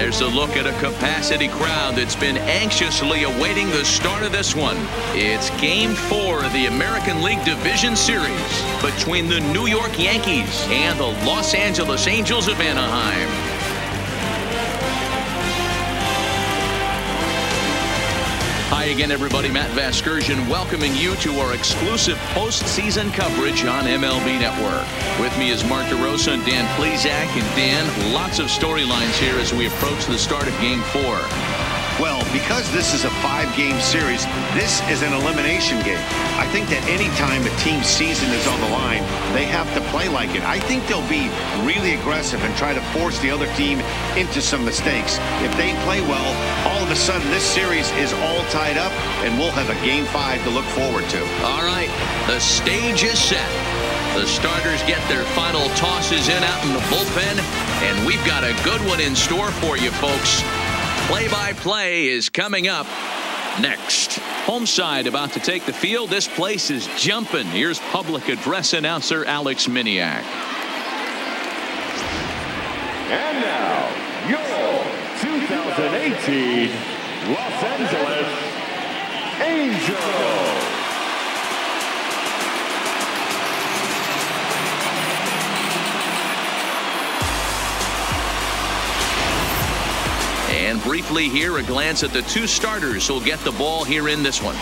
There's a look at a capacity crowd that's been anxiously awaiting the start of this one. It's Game 4 of the American League Division Series between the New York Yankees and the Los Angeles Angels of Anaheim. Hi again, everybody. Matt Vasgersian welcoming you to our exclusive postseason coverage on MLB Network. With me is Mark DeRosa and Dan Plesac. And Dan, lots of storylines here as we approach the start of Game 4. Well, because this is a 5-game series, this is an elimination game. I think that any time a team's season is on the line, they have to play like it. I think they'll be really aggressive and try to force the other team into some mistakes. If they play well, all of a sudden this series is all tied up, and we'll have a Game 5 to look forward to. All right, the stage is set. The starters get their final tosses in out in the bullpen, and we've got a good one in store for you, folks. Play-by-play is coming up next. Home side about to take the field. This place is jumping. Here's public address announcer Alex Miniak. And now, your 2018 Los Angeles Angels. And briefly here, a glance at the two starters who'll get the ball here in this one.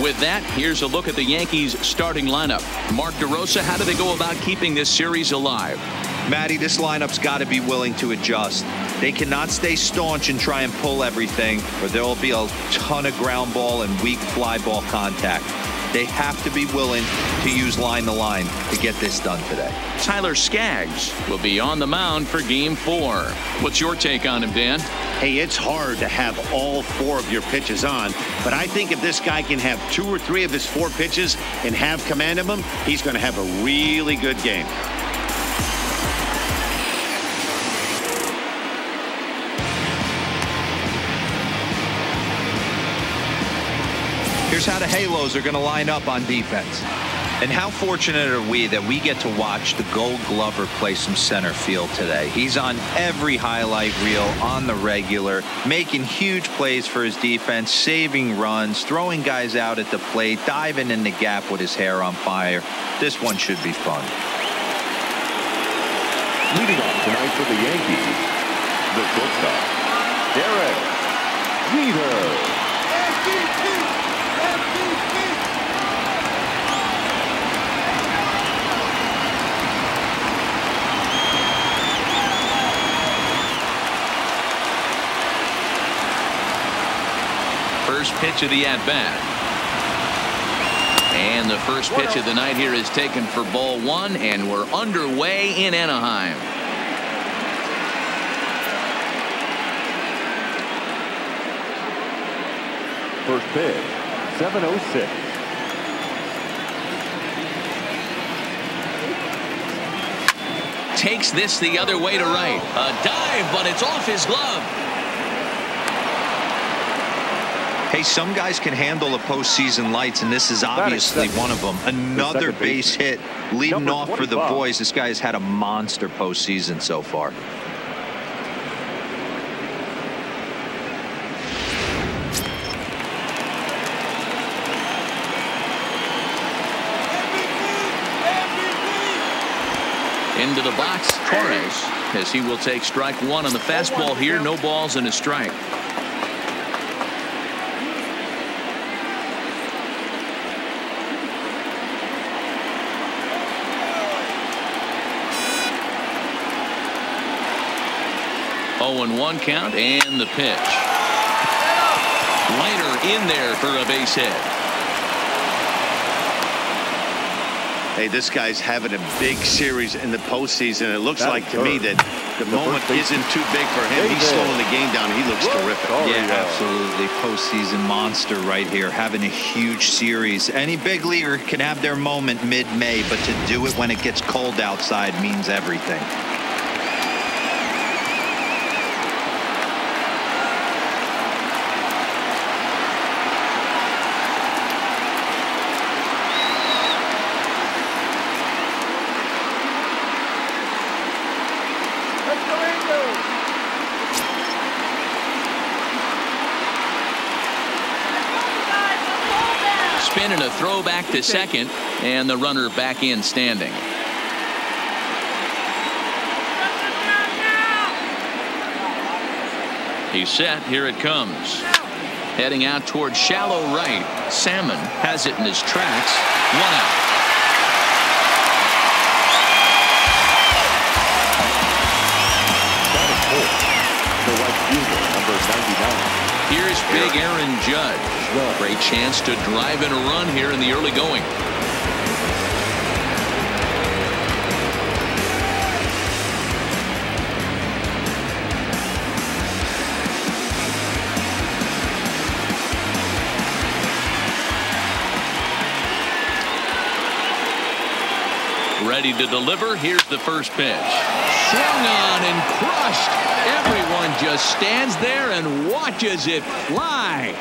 With that, here's a look at the Yankees starting lineup. Mark DeRosa, how do they go about keeping this series alive? Matty, this lineup's got to be willing to adjust. They cannot stay staunch and try and pull everything, or there will be a ton of ground ball and weak fly ball contact. They have to be willing to use line-to-line to get this done today. Tyler Skaggs will be on the mound for Game 4. What's your take on him, Dan? Hey, it's hard to have all 4 of your pitches on, but I think if this guy can have 2 or 3 of his 4 pitches and have command of them, he's going to have a really good game. Here's how the Halos are going to line up on defense. And how fortunate are we that we get to watch the Gold Glover play some center field today. He's on every highlight reel on the regular, making huge plays for his defense, saving runs, throwing guys out at the plate, diving in the gap with his hair on fire. This one should be fun. Leading off tonight for the Yankees, the shortstop, Derek Jeter. First pitch of the at-bat. And the first pitch of the night here is taken for ball 1, and we're underway in Anaheim. First pitch, 7:06. Takes this the other way to right. A dive, but it's off his glove. Hey, some guys can handle the postseason lights, and this is obviously one of them. Another base hit leading off for the boys. This guy's had a monster postseason so far. Into the box, Torres, as he will take strike 1 on the fastball here. No balls and a strike. Oh, 0-1 count, and the pitch. Later in there for a base hit. Hey, this guy's having a big series in the postseason. It looks like to me that the moment isn't too big for him. He's slowing the game down. He looks terrific. Yeah, absolutely. Postseason monster right here, having a huge series. Any big leaguer can have their moment mid-May, but to do it when it gets cold outside means everything. spin and a throw back to second, and the runner back in standing. He's set. Here it comes. Heading out toward shallow right. Salmon has it in his tracks. 1 out. That is four. The right fielder, number 99. Here's big Aaron Judge. Great chance to drive in a run here in the early going. Ready to deliver. Here's the first pitch. Swung on and crushed. Everyone just stands there and watches it fly.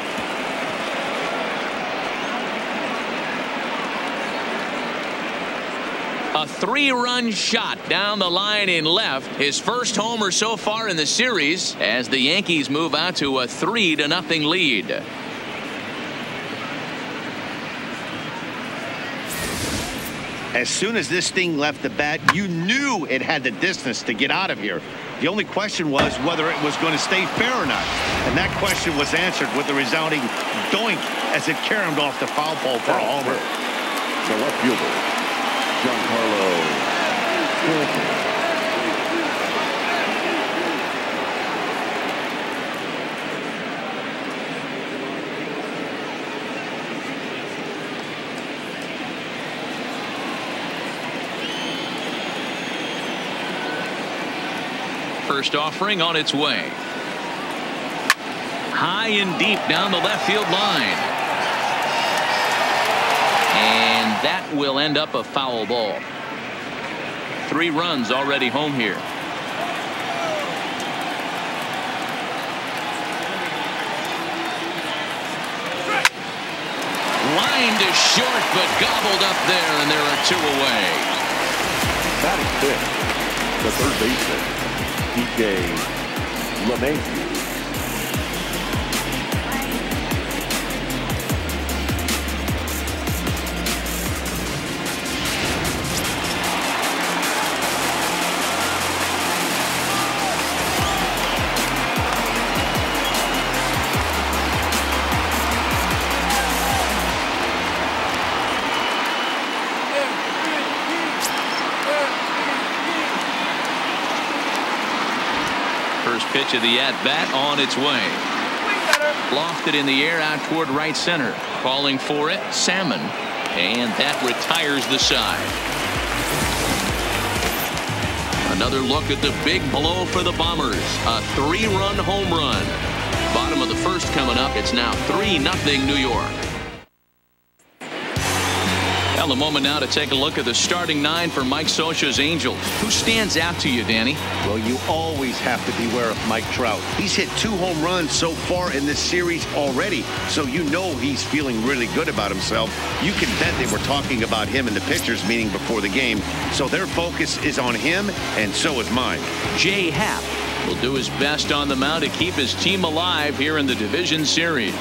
A 3-run shot down the line in left. His first homer so far in the series as the Yankees move out to a 3-0 lead. As soon as this thing left the bat, you knew it had the distance to get out of here. The only question was whether it was going to stay fair or not. And that question was answered with a resounding doink as it caromed off the foul pole for a homer. The left fielder, Giancarlo Stanton. First offering on its way. High and deep down the left field line. And that will end up a foul ball. 3 runs already home here. Line to short, but gobbled up there, and there are 2 away. Batting fifth, the third baseman, DJ LAA. First pitch of the at-bat on its way. Lofted in the air out toward right center. Calling for it, Salmon. And that retires the side. Another look at the big blow for the Bombers. A 3-run home run. Bottom of the first coming up. It's now 3-0 New York. Well, a moment now to take a look at the starting 9 for Mike Scioscia's Angels. Who stands out to you, Danny? Well, you always have to beware of Mike Trout. He's hit 2 home runs so far in this series already, so you know he's feeling really good about himself. You can bet they were talking about him in the pitchers meeting before the game, so their focus is on him, and so is mine. Jay Happ will do his best on the mound to keep his team alive here in the division series.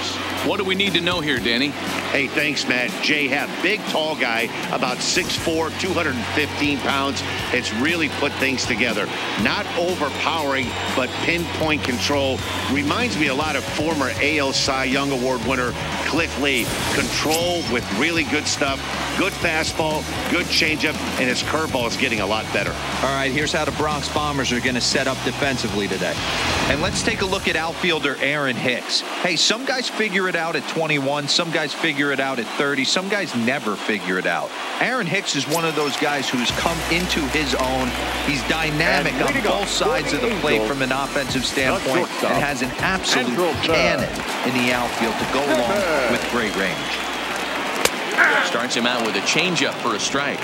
What do we need to know here, Danny? Hey, thanks, Matt. Jay Happ, big, tall guy, about 6'4", 215 pounds. It's really put things together. Not overpowering, but pinpoint control. Reminds me a lot of former AL Cy Young Award winner Cliff Lee. Control with really good stuff. Good fastball, good changeup, and his curveball is getting a lot better. All right, here's how the Bronx Bombers are going to set up defensively today. And let's take a look at outfielder Aaron Hicks. Hey, some guys figure it out at 21. Some guys figure it out at 30. Some guys never figure it out. Aaron Hicks is one of those guys who's come into his own. He's dynamic on both sides of the plate from an offensive standpoint and has an absolute cannon in the outfield to go along with great range. Starts him out with a changeup for a strike.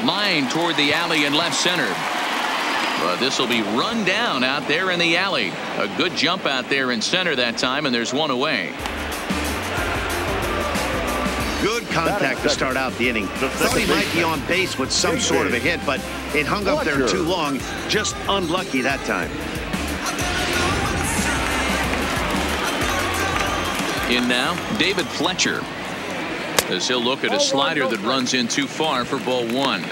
Line toward the alley in left center. But this will be run down out there in the alley. A good jump out there in center that time, and there's 1 away. Good contact to start out the inning. Thought he might be on base with some sort of a hit, but it hung up there too long. Just unlucky that time. In now, David Fletcher, as he'll look at a slider that runs in too far for ball one.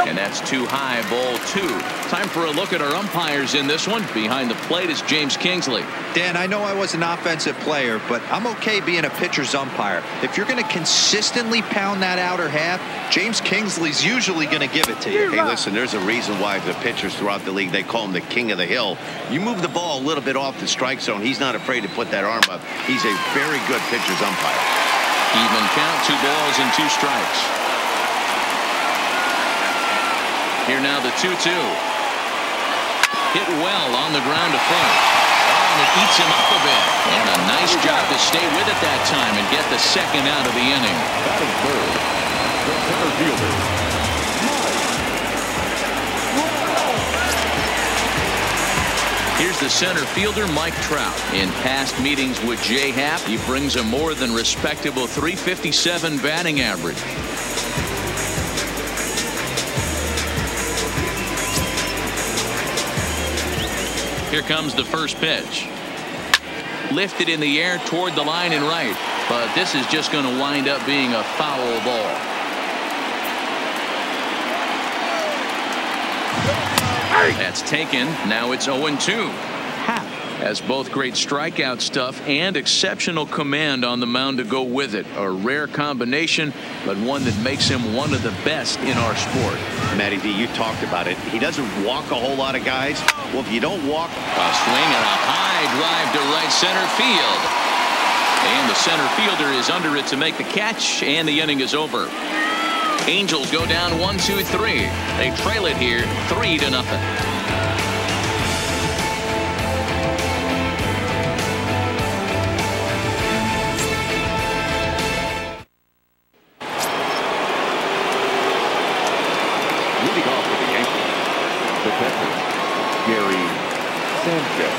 And that's too high, ball two. Time for a look at our umpires in this one. Behind the plate is James Kingsley. Dan, I know I was an offensive player, but I'm okay being a pitcher's umpire. If you're going to consistently pound that outer half, James Kingsley's usually going to give it to you. Hey, listen, there's a reason why the pitchers throughout the league, they call him the king of the hill. You move the ball a little bit off the strike zone, he's not afraid to put that arm up. He's a very good pitcher's umpire. Even count, 2 balls and 2 strikes. Here now the 2-2. Hit well on the ground to first. Oh, and it eats him up a bit. And a nice job to stay with it that time and get the second out of the inning. Batting third, the center fielder, Here's the center fielder, Mike Trout. In past meetings with Jay Happ, he brings a more than respectable .357 batting average. Here comes the first pitch. Lifted in the air toward the line and right. But this is just going to wind up being a foul ball. That's taken. Now it's 0-2. Has both great strikeout stuff and exceptional command on the mound to go with it. A rare combination, but one that makes him one of the best in our sport. Matty D, you talked about it. He doesn't walk a whole lot of guys. Well, if you don't walk... A swing and a high drive to right center field. And the center fielder is under it to make the catch, and the inning is over. Angels go down 1-2-3. They trail it here 3-0. leading off for the Yankees, the catcher, Gary Sanchez.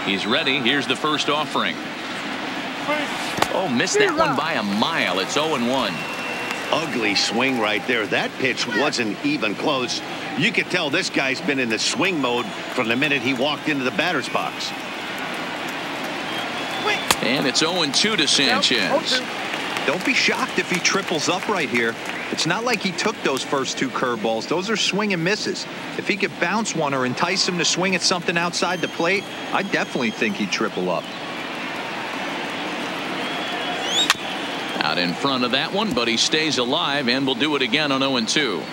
He's ready. Here's the first offering. Oh, missed that one by a mile. It's 0-1. Ugly swing right there. That pitch wasn't even close. You could tell this guy's been in the swing mode from the minute he walked into the batter's box. And it's 0-2 to Sanchez. Don't be shocked if he triples up right here. It's not like he took those first two curveballs. Those are swing and misses. If he could bounce one or entice him to swing at something outside the plate, I definitely think he'd triple up. Out in front of that one, but he stays alive and will do it again on 0-2.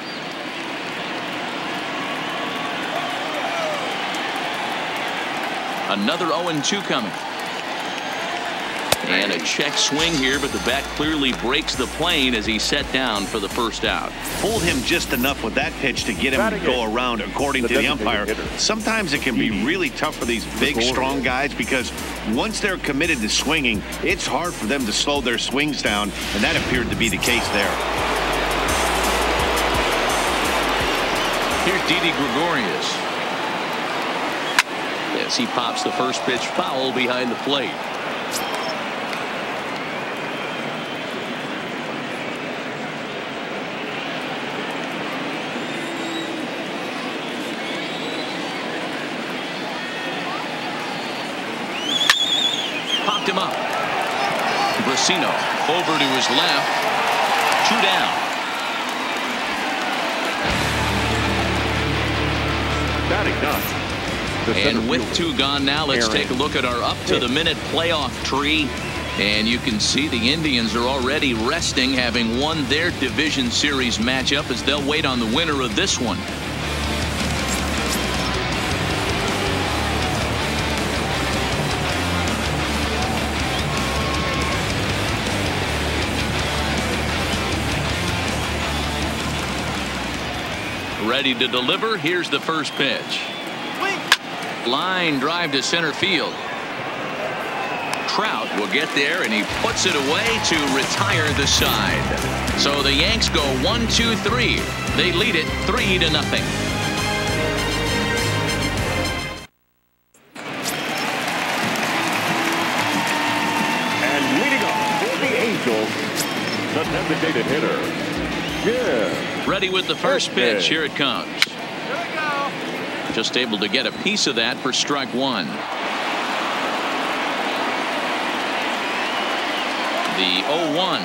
Another 0-2 coming. And a check swing here, but the bat clearly breaks the plane as he's set down for the first out. Pulled him just enough with that pitch to get him to go around, according to the umpire. Sometimes it can be really tough for these big, strong guys because once they're committed to swinging, it's hard for them to slow their swings down, and that appeared to be the case there. Here's Didi Gregorius. Yes, he pops the first pitch foul behind the plate. Him up. Brasino over to his left. 2 down. Batting ninth. And with 2 gone now, let's take a look at our up-to-the-minute playoff tree. And you can see the Indians are already resting, having won their division series matchup, as they'll wait on the winner of this one. Ready to deliver. Here's the first pitch. Line drive to center field. Trout will get there, and he puts it away to retire the side. So the Yanks go 1-2-3. They lead it 3-0. And leading off for the Angels, the designated hitter. Yeah. Ready with the first pitch. Here it comes. Just able to get a piece of that for strike one. The 0-1.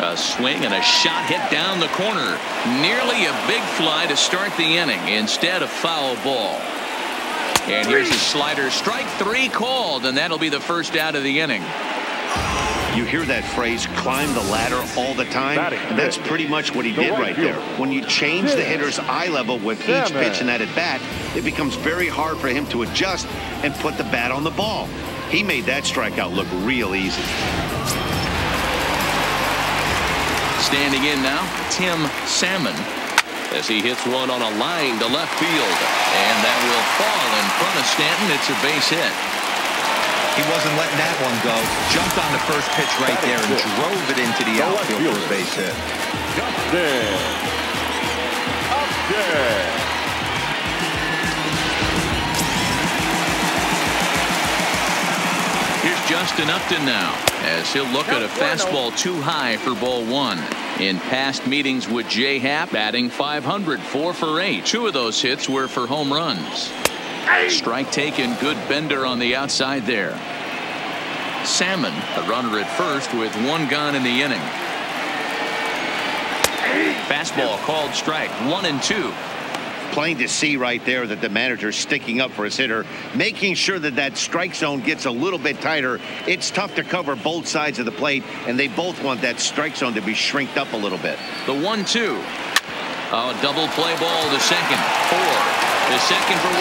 A swing and a shot hit down the corner. Nearly a big fly to start the inning instead of foul ball. And here's a slider. Strike three called, and that'll be the first out of the inning. You hear that phrase, climb the ladder all the time? And that's pretty much what he did right there. When you change the hitter's eye level with each pitch in that at bat, it becomes very hard for him to adjust and put the bat on the ball. He made that strikeout look real easy. Standing in now, Tim Salmon, as he hits one on a line to left field. And that will fall in front of Stanton. It's a base hit. He wasn't letting that one go. Jumped on the first pitch right there and drove it into the outfield for a base hit. Justin. Up there. Here's Justin Upton now, as he'll look at a fastball too high for ball one. In past meetings with J. Happ, batting .500, 4 for 8. 2 of those hits were for home runs. Strike taken, good bender on the outside there. Salmon, a runner at first with 1 gone in the inning. Fastball called strike, 1-2. Plain to see right there that the manager's sticking up for his hitter, making sure that that strike zone gets a little bit tighter. It's tough to cover both sides of the plate, and they both want that strike zone to be shrinked up a little bit. The 1-2. A double play ball to second. 4. The second for 1.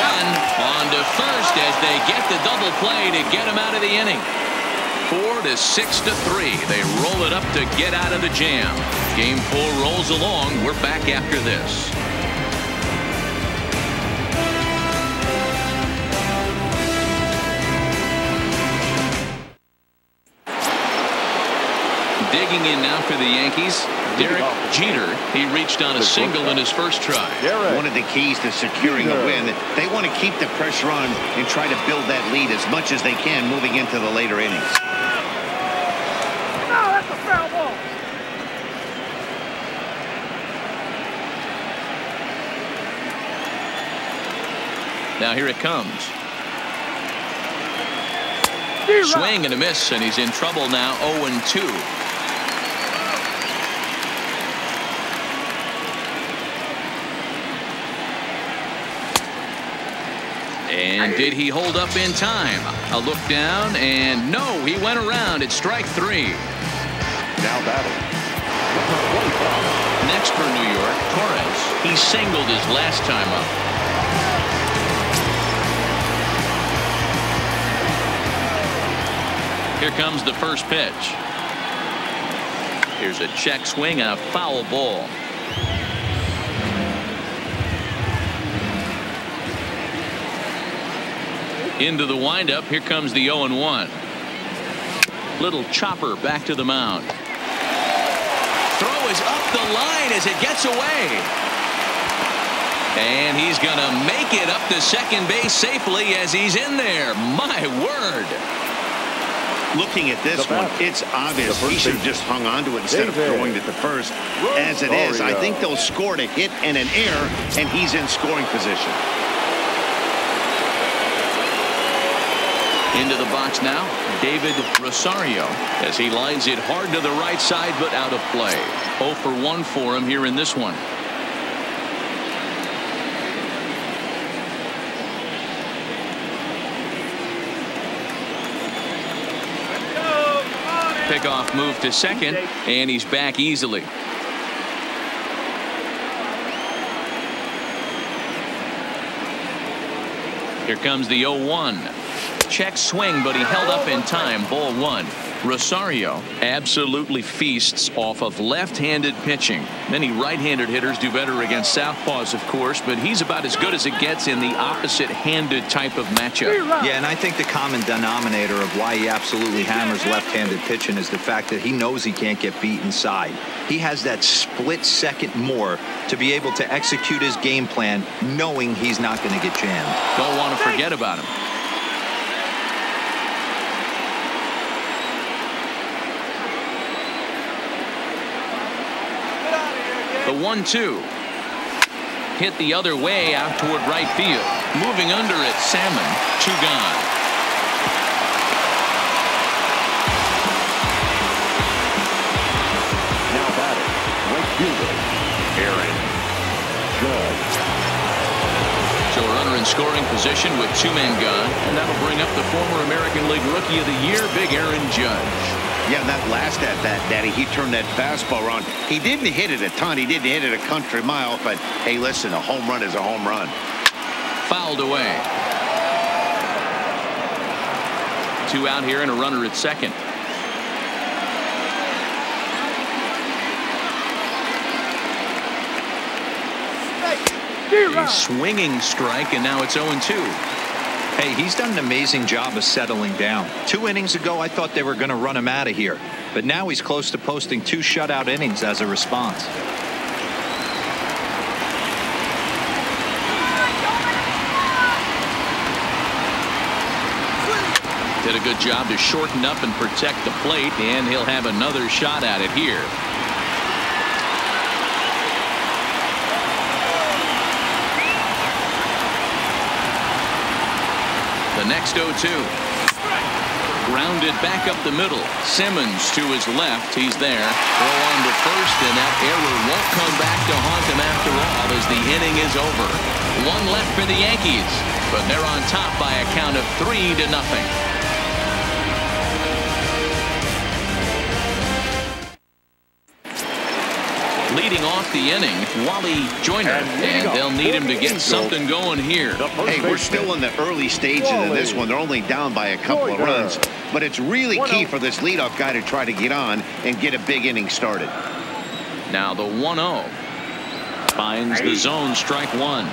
On to first as they get the double play to get him out of the inning. 4-6-3. They roll it up to get out of the jam. Game 4 rolls along. We're back after this. Digging in now for the Yankees, Derek Jeter. He reached on a single in his first try. One of the keys to securing a win, they want to keep the pressure on and try to build that lead as much as they can moving into the later innings. No, that's a foul ball. Now here it comes. Swing and a miss, and he's in trouble now. 0-2. And did he hold up in time? A look down, and no, he went around. It's strike 3. Now batting. Next for New York, Torres. He singled his last time up. Here comes the first pitch. Here's a check swing and a foul ball. Into the windup. Here comes the 0-1. Little chopper back to the mound. Throw is up the line as it gets away. And he's going to make it up to second base safely as he's in there. My word. Looking at this one, it's obvious he should have just hung on to it instead of throwing it to first. As it is, I think they'll score a hit and an error, and he's in scoring position. Into the box now, David Rosario, as he lines it hard to the right side, but out of play. 0 for 1 for him here in this one. Pickoff move to second, and he's back easily. Here comes the 0-1. Check swing, but he held up in time. Ball one. Rosario absolutely feasts off of left-handed pitching. Many right-handed hitters do better against southpaws, of course, but he's about as good as it gets in the opposite-handed type of matchup. Yeah, and I think the common denominator of why he absolutely hammers left-handed pitching is the fact that he knows he can't get beat inside. He has that split second more to be able to execute his game plan knowing he's not going to get jammed. Don't want to forget about him. The 1-2. Hit the other way out toward right field. Moving under it, Salmon. 2 gone. Now batting, right fielder, Aaron Judge. So a runner in scoring position with 2 men gone, and that'll bring up the former American League Rookie of the Year, Big Aaron Judge. Yeah, that last at bat, Daddy, he turned that fastball around. He didn't hit it a ton. He didn't hit it a country mile. But, hey, listen, a home run is a home run. Fouled away. 2 out here and a runner at second. A swinging strike, and now it's 0-2. Hey, he's done an amazing job of settling down. 2 innings ago, I thought they were going to run him out of here. But now he's close to posting 2 shutout innings as a response. Did a good job to shorten up and protect the plate, and he'll have another shot at it here. The next 0-2. Grounded back up the middle. Simmons to his left. He's there. Throw on to first, and that error won't come back to haunt him after all as the inning is over. 1 left for the Yankees, but they're on top by a count of 3-0. Leading off the inning, Wally Joyner, and they'll need him to get something going here. Hey, we're still in the early stages of this one. They're only down by a couple of runs, but it's really key for this leadoff guy to try to get on and get a big inning started. Now the 1-0 finds the zone, strike 1.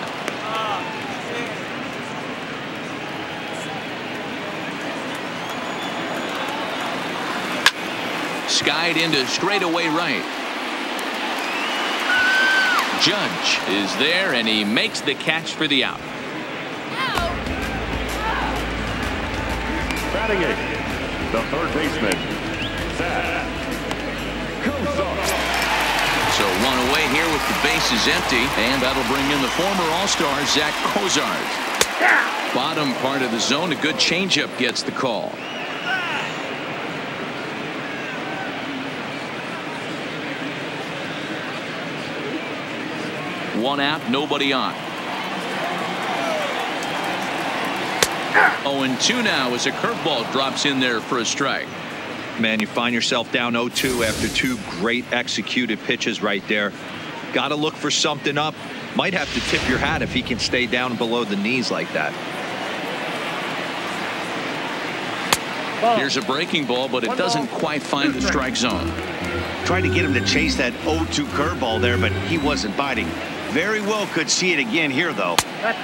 Skied into straightaway right. Judge is there, and he makes the catch for the out. Batting 8, the third baseman, SKAGGS. So 1 away here with the bases empty, and that'll bring in the former All-Star Zach Cozart. Bottom part of the zone, a good changeup gets the call. One out, nobody on. 0-2 now as a curveball drops in there for a strike. Man, you find yourself down 0-2 after 2 great executed pitches right there. Got to look for something up. Might have to tip your hat if he can stay down below the knees like that. Here's a breaking ball, but it doesn't quite find the strike zone. Tried to get him to chase that 0-2 curveball there, but he wasn't biting. Very well could see it again here, though.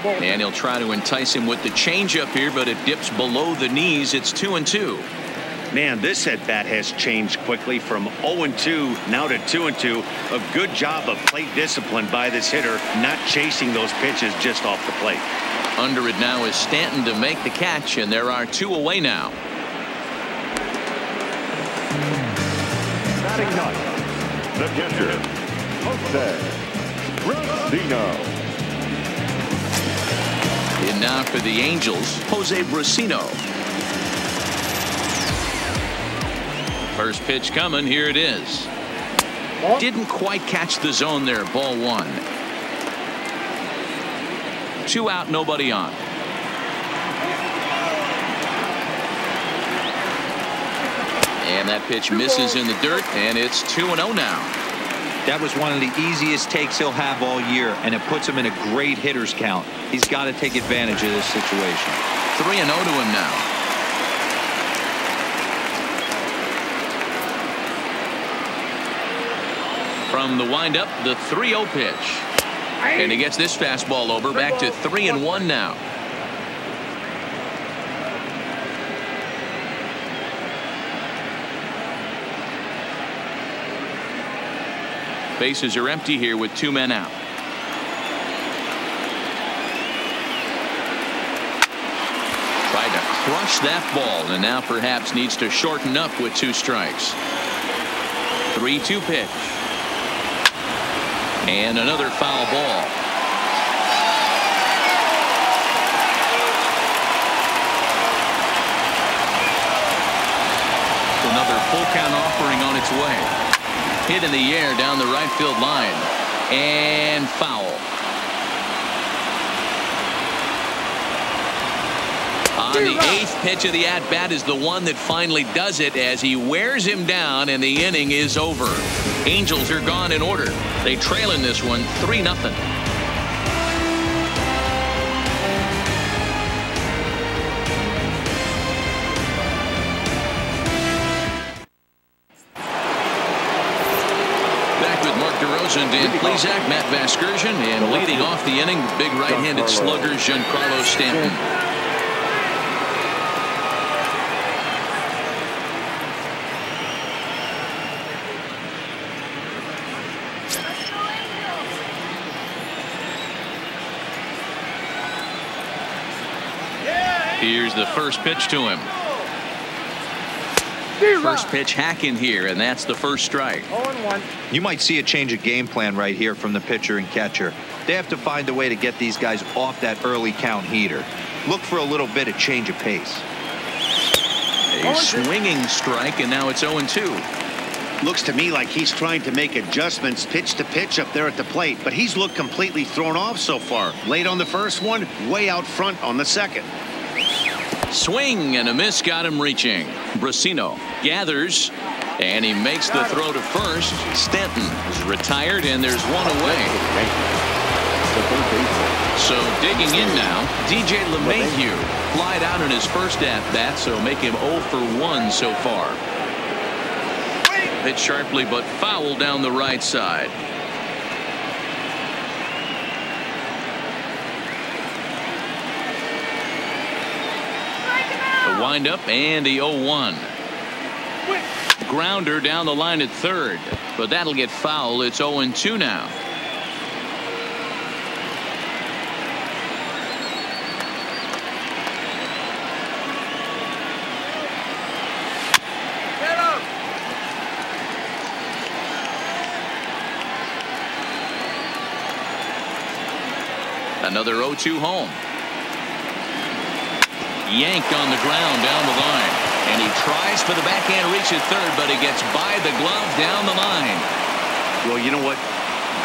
And he'll try to entice him with the changeup here, but it dips below the knees. It's 2-2. Man, this at-bat has changed quickly from 0-2 now to 2-2. A good job of plate discipline by this hitter, not chasing those pitches just off the plate. Under it now is Stanton to make the catch, and there are 2 away now. Batting 9, the catcher, Jose Brasino. And now for the Angels, Jose Brasino. First pitch coming, here it is. Didn't quite catch the zone there, ball 1. 2 out, nobody on. And that pitch misses in the dirt, and it's 2-0 now. That was one of the easiest takes he'll have all year, and it puts him in a great hitter's count. He's got to take advantage of this situation. 3-0 to him now. From the windup, the 3-0 pitch. And he gets this fastball over. Back to 3-1 now. Bases are empty here with 2 men out. Tried to crush that ball, and now perhaps needs to shorten up with 2 strikes. 3-2 pitch. And another foul ball. Another full count offering on its way. Hit in the air down the right field line. And foul. On the 8th pitch of the at-bat is the one that finally does it as he wears him down, and the inning is over. Angels are gone in order. They trail in this one 3-0. And Dan Plezak, Matt Vasgersian, and leading off the inning, the big right-handed slugger Giancarlo Stanton. Here's the first pitch to him. First pitch hack in here, and that's the first strike. 0-1. You might see a change of game plan right here from the pitcher and catcher. They have to find a way to get these guys off that early count heater. Look for a little bit of change of pace. A swinging strike, and now it's 0-2. Looks to me like he's trying to make adjustments pitch to pitch up there at the plate, but he's looked completely thrown off so far. Late on the first one, way out front on the second. Swing and a miss got him reaching. Brasino gathers, and he makes the throw to first. Stanton is retired, and there's one away. So digging in now, DJ LeMahieu flied out in his first at-bat, so make him 0 for 1 so far. Hit sharply but foul down the right side. Wind up and the 0-1. Grounder down the line at third, but that'll get foul. It's 0-2 now. Another 0-2 home. Yanked on the ground down the line, and he tries for the backhand reach at third, but he gets by the glove down the line. Well, you know what?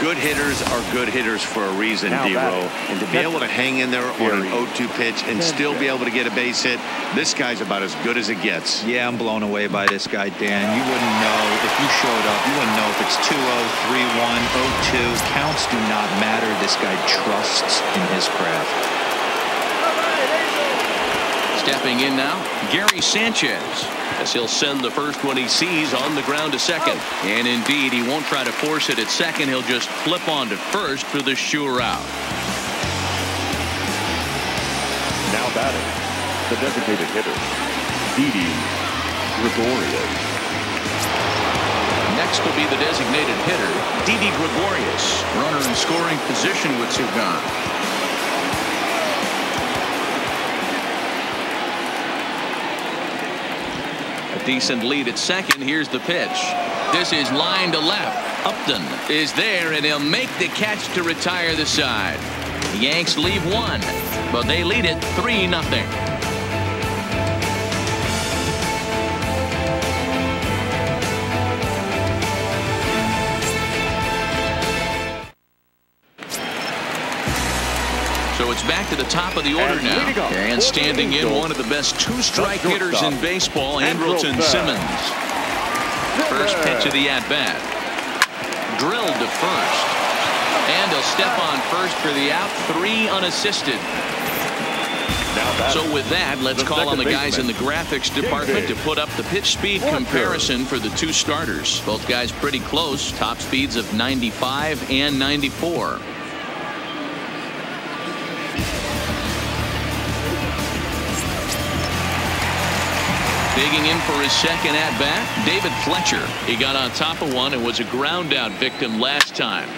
Good hitters are good hitters for a reason, D-Row. And to be able to hang in there on an 0-2 pitch and still be able to get a base hit, this guy's about as good as it gets. Yeah, I'm blown away by this guy, Dan. You wouldn't know if you showed up. You wouldn't know if it's 2-0, 3-1, 0-2. Counts do not matter. This guy trusts in his craft. Stepping in now, Gary Sanchez, as he'll send the first one he sees on the ground to second. And indeed, he won't try to force it at second. He'll just flip on to first for the sure out. Now batting, the designated hitter, Didi Gregorius. Next will be the designated hitter, Didi Gregorius. Runner in scoring position with 2 gone. Decent lead at second. Here's the pitch. This is line to left. Upton is there, and he'll make the catch to retire the side. The Yanks leave 1, but they lead it 3-0. So it's back to the top of the order now. And standing in, one of the best 2-strike hitters in baseball, Andrelton Simmons. First pitch of the at-bat. Drilled to first. And he'll step on first for the out. 3 unassisted. Now So with that, let's call on the guys in the graphics department to put up the pitch speed comparison for the two starters. Both guys pretty close, top speeds of 95 and 94. Digging in for his second at-bat, David Fletcher. He got on top of one and was a ground-out victim last time.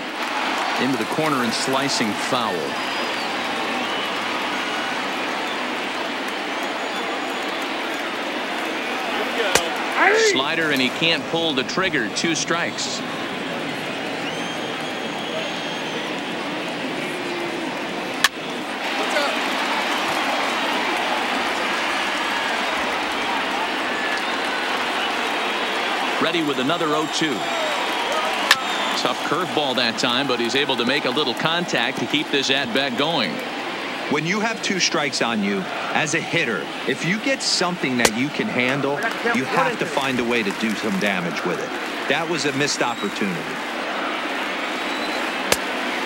Into the corner and slicing foul. Slider, and he can't pull the trigger. 2 strikes. Ready with another 0-2. Tough curveball that time, but he's able to make a little contact to keep this at-bat going. When you have 2 strikes on you, as a hitter, if you get something that you can handle, you have to find a way to do some damage with it. That was a missed opportunity.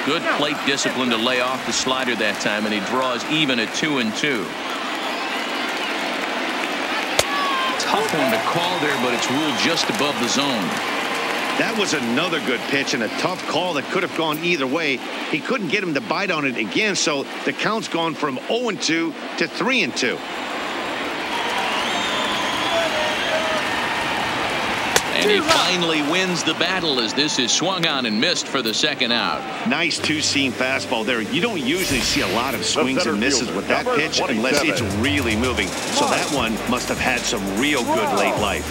Good plate discipline to lay off the slider that time, and he draws even at 2-2. Tough one to call there, but it's ruled just above the zone. That was another good pitch and a tough call that could have gone either way. He couldn't get him to bite on it again, so the count's gone from 0-2 to 3-2. And he finally wins the battle as this is swung on and missed for the second out. Nice two-seam fastball there. You don't usually see a lot of swings and misses with that pitch unless it's really moving. So that one must have had some real good late life.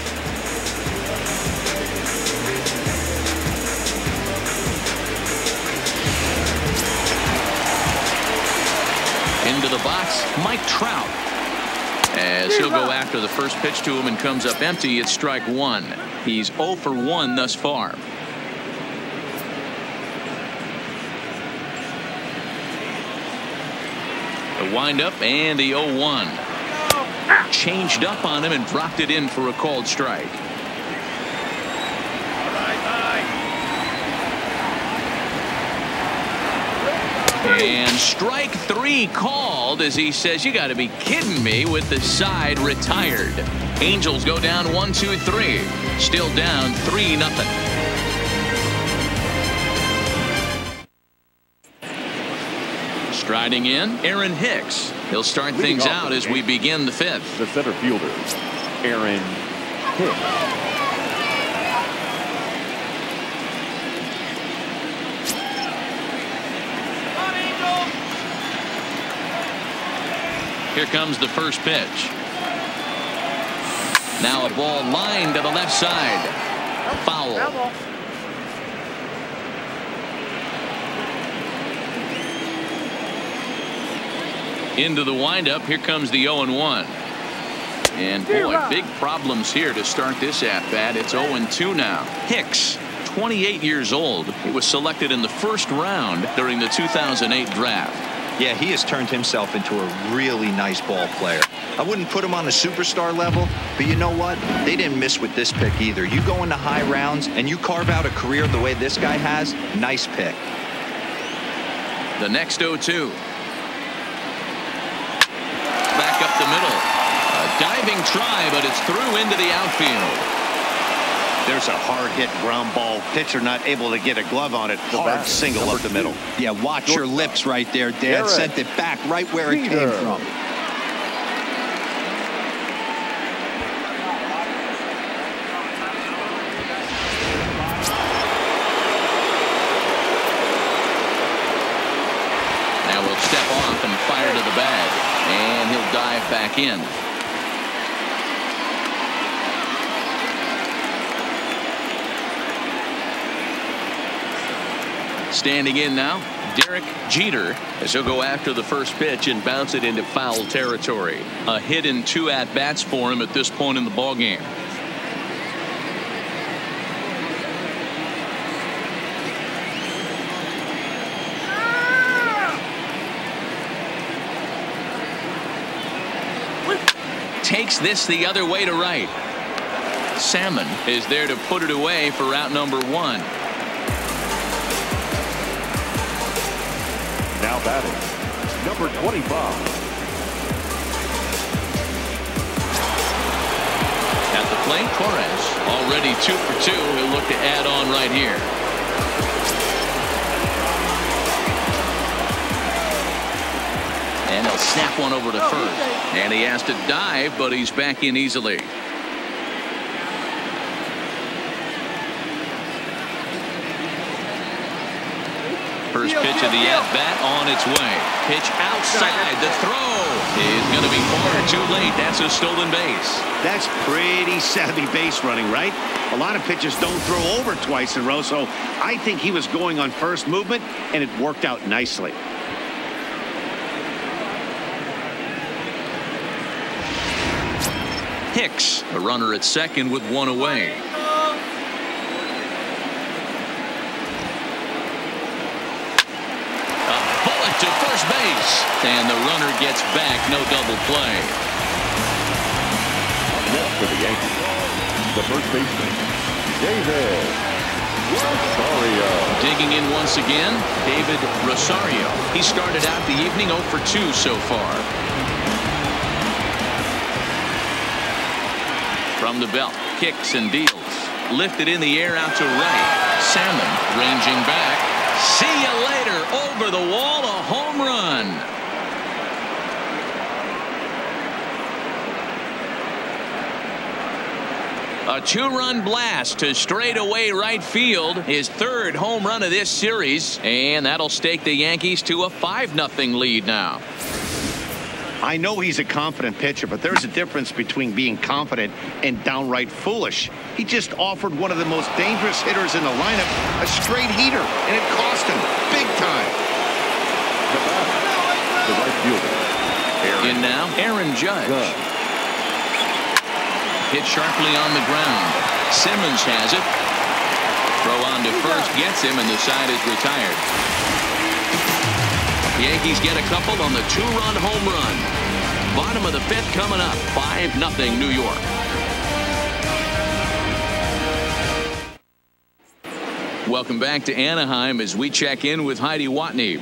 Into the box, Mike Trout. As he'll go after the first pitch to him and comes up empty, it's strike 1. He's 0 for 1 thus far. The windup and the 0-1. Changed up on him and dropped it in for a called strike. And strike 3 called as he says, you got to be kidding me, with the side retired. Angels go down 1-2-3. Still down 3-0. Striding in, Aaron Hicks. He'll start things out as we begin the 5th. The center fielder, Aaron Hicks. Here comes the first pitch. Now a ball lined to the left side. Foul. Into the windup. Here comes the 0-1. And boy, big problems here to start this at-bat. It's 0-2 now. Hicks, 28 years old. He was selected in the first round during the 2008 draft. Yeah, he has turned himself into a really nice ball player. I wouldn't put him on a superstar level, but you know what? They didn't miss with this pick either. You go into high rounds and you carve out a career the way this guy has, nice pick. The next 0-2. Back up the middle. A diving try, but it's through into the outfield. There's a hard hit ground ball. Pitcher not able to get a glove on it. Hard single up the middle. Yeah, watch your lips right there, Dad. Sent it back right where it came from. Now we'll step off and fire to the bag. And he'll dive back in. Standing in now, Derek Jeter, as he'll go after the first pitch and bounce it into foul territory. A hit in 2 at-bats for him at this point in the ballgame. Takes this the other way to right. Salmon is there to put it away for out number 1. Now batting, number 25. away. Torres already 2 for 2. He'll look to add on right here. And he'll snap one over to first. And he has to dive, but he's back in easily. First pitch of the at-bat on its way. Pitch outside. The throw is going to be far too late. That's a stolen base. That's pretty savvy base running, right? A lot of pitchers don't throw over twice in a row, so I think he was going on first movement, and it worked out nicely. Hicks, a runner at second with 1 away. To first base, and the runner gets back. No double play. Next for the Yankees, the first baseman, David Rosario. Digging in once again, David Rosario. He started out the evening 0 for 2 so far. From the belt, kicks and deals. Lifted in the air out to right. Salmon ranging back. See you later. Over the wall, a home run. A 2-run blast to straightaway right field. His 3rd home run of this series. And that'll stake the Yankees to a 5-0 lead now. I know he's a confident pitcher, but there's a difference between being confident and downright foolish. He just offered one of the most dangerous hitters in the lineup a straight heater, and it cost him big time. The right fielder. In now, Aaron Judge. Hit sharply on the ground. Simmons has it. Throw on to first gets him, and the side is retired. The Yankees get a couple on the 2-run home run. Bottom of the 5th coming up. 5-0 New York. Welcome back to Anaheim as we check in with Heidi Watney.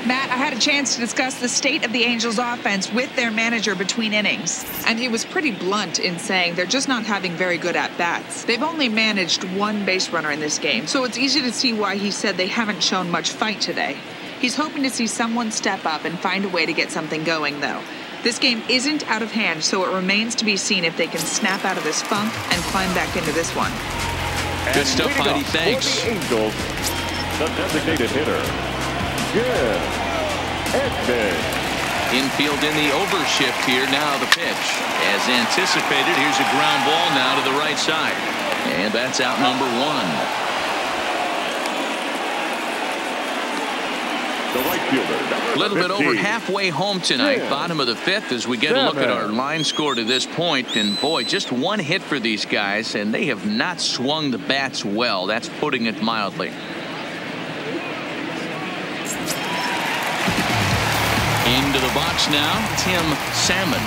Matt, I had a chance to discuss the state of the Angels offense with their manager between innings, and he was pretty blunt in saying they're just not having very good at-bats. They've only managed 1 base runner in this game, so it's easy to see why he said they haven't shown much fight today. He's hoping to see someone step up and find a way to get something going, though. This game isn't out of hand, so it remains to be seen if they can snap out of this funk and climb back into this one. Good stuff, Heidi. Thanks. For the Angels, the designated hitter, Jim Edmonds. Infield in the overshift here. Now the pitch. As anticipated, here's a ground ball now to the right side. And that's out number 1. The right fielder, A little bit 15. over halfway home tonight. Bottom of the 5th as we get a look at our line score to this point. And boy, just 1 hit for these guys, and they have not swung the bats well. That's putting it mildly. Into the box now, Tim Salmon.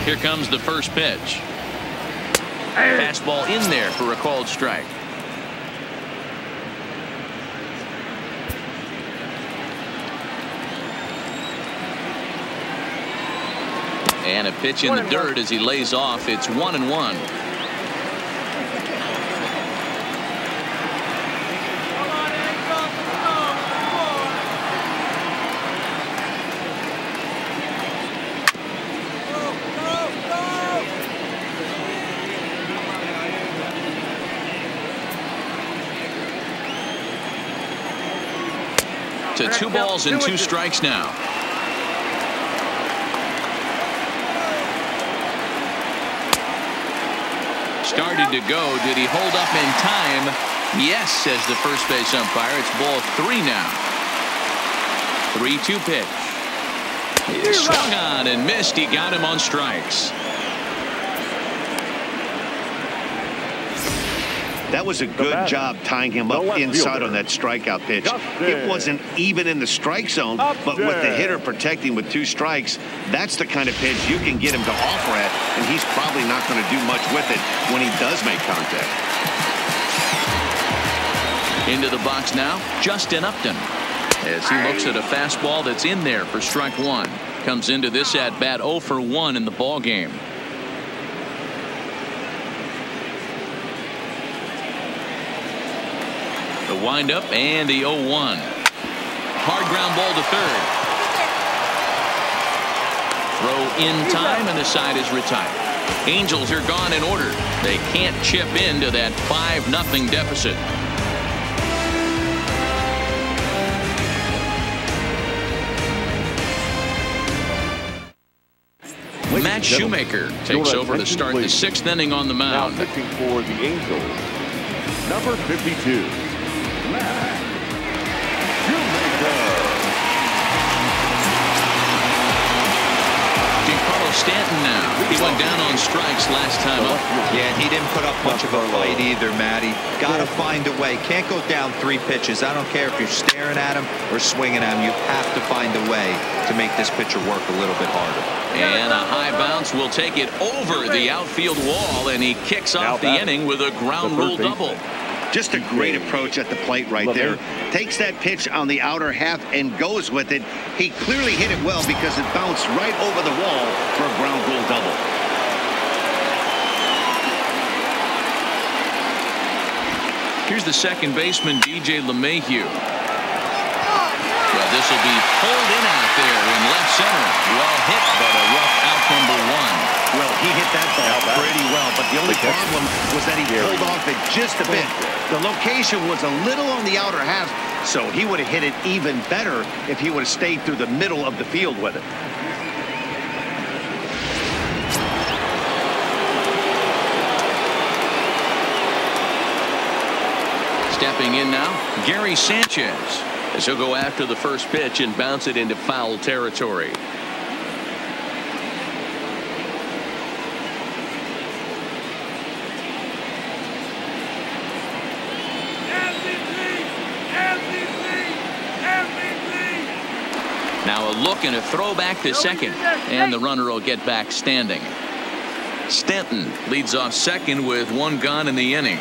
Here comes the first pitch. Fastball in there for a called strike. And a pitch in the dirt as he lays off. It's 1-1. To 2 balls and 2 strikes now. Started to go. Did he hold up in time? Yes, says the first base umpire. It's ball 3 now. 3-2 pitch. He swung on and missed. He got him on strikes. That was a good job tying him up inside on that strikeout pitch. It wasn't even in the strike zone, but with the hitter protecting with 2 strikes, that's the kind of pitch you can get him to offer at, and he's probably not going to do much with it when he does make contact. Into the box now, Justin Upton. as he looks at a fastball that's in there for strike one. Comes into this at bat 0 for 1 in the ball game. The windup and the 0-1. Hard ground ball to third. Throw in time and the side is retired. Angels are gone in order. They can't chip into that 5-0 deficit. Matt Shoemaker takes over to start the 6th inning on the mound. Now pitching for the Angels, number 52, Matt Shoemaker. Stanton now. He went down on strikes last time up. Yeah, and he didn't put up much of a fight either, Matty. Got to find a way. Can't go down 3 pitches. I don't care if you're staring at him or swinging at him. You have to find a way to make this pitcher work a little bit harder. And a high bounce will take it over the outfield wall, and he kicks off the inning with a ground rule double. Just a great approach at the plate right there. Takes that pitch on the outer half and goes with it. He clearly hit it well because it bounced right over the wall for a ground rule double. Here's the second baseman, DJ LeMahieu. Well, this will be pulled in out there in left center. Well hit, but a rough out number 1. Well, he hit that ball pretty well, but the only problem was that he pulled off it just a bit. The location was a little on the outer half, so he would have hit it even better if he would have stayed through the middle of the field with it. Stepping in now, Gary Sanchez, as he'll go after the first pitch and bounce it into foul territory. Now a look and a throw back to second, and the runner will get back standing. Stanton leads off second with 1 gone in the inning.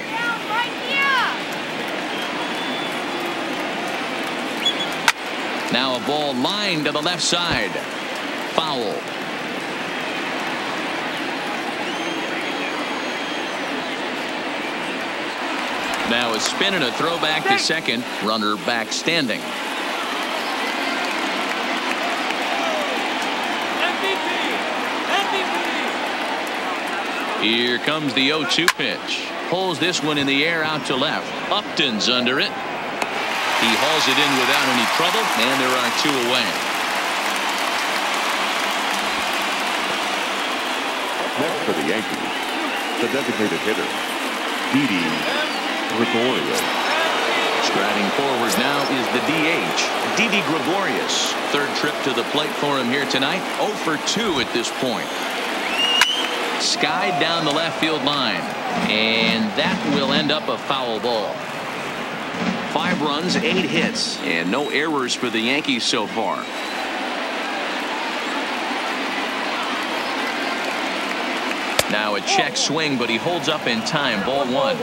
Now a ball lined to the left side. Foul. Now a spin and a throw back to second. Runner back standing. Here comes the 0-2 pitch. Pulls this one in the air out to left. Upton's under it. He hauls it in without any trouble, and there are 2 away. Next for the Yankees, the designated hitter, Didi Gregorius. Striding forward now is the DH, Didi Gregorius. 3rd trip to the plate for him here tonight. 0 for 2 at this point. Skied down the left field line, and that will end up a foul ball. 5 runs, 8 hits, and no errors for the Yankees so far. Now a check swing, but he holds up in time. Ball 1.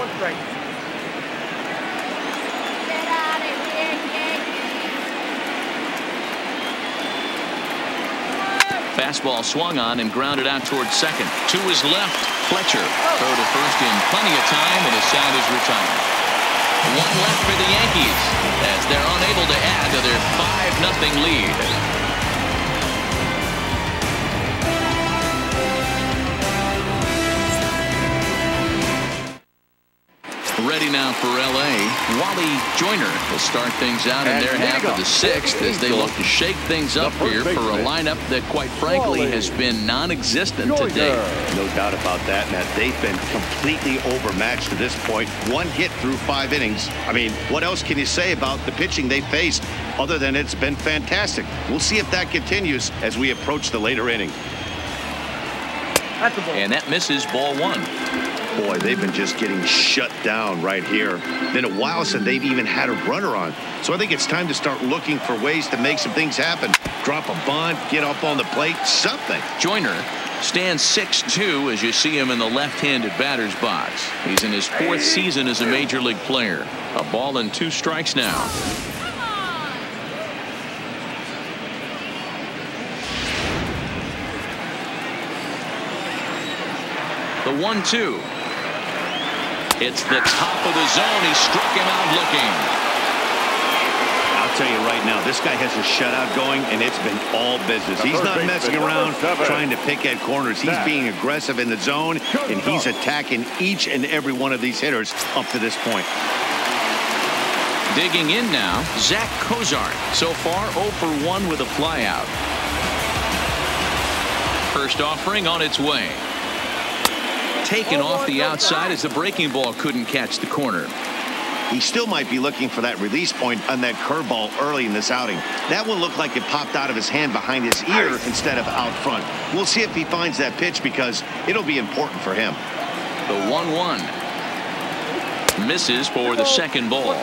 Fastball swung on and grounded out towards second. To his left, Fletcher. Throw to first in plenty of time, and his side is retired. 1 left for the Yankees as they're unable to add to their 5-0 lead. Ready now for LA. Wally Joyner will start things out in their half of the 6th as they look to shake things up here for a lineup that, quite frankly, has been non-existent today. No doubt about that, Matt. They've been completely overmatched to this point. 1 hit through 5 innings. I mean, what else can you say about the pitching they faced other than it's been fantastic? We'll see if that continues as we approach the later inning. And that misses. Ball 1. Boy, they've been just getting shut down right here. Been a while since they've even had a runner on. So I think it's time to start looking for ways to make some things happen. Drop a bunt, get up on the plate, something. Joyner stands 6'2" as you see him in the left-handed batter's box. He's in his 4th season as a major league player. A ball and 2 strikes now. The 1-2. It's the top of the zone. He struck him out looking. I'll tell you right now, this guy has a shutout going, and it's been all business. He's not messing around trying to pick at corners. He's being aggressive in the zone, and he's attacking each and every one of these hitters up to this point. Digging in now, Zach Cozart. So far, 0 for 1 with a flyout. First offering on its way. Taken off the outside as the breaking ball couldn't catch the corner. He still might be looking for that release point on that curveball early in this outing. That one looked like it popped out of his hand behind his ear instead of out front. We'll see if he finds that pitch because it'll be important for him. The 1-1. Misses for the second ball.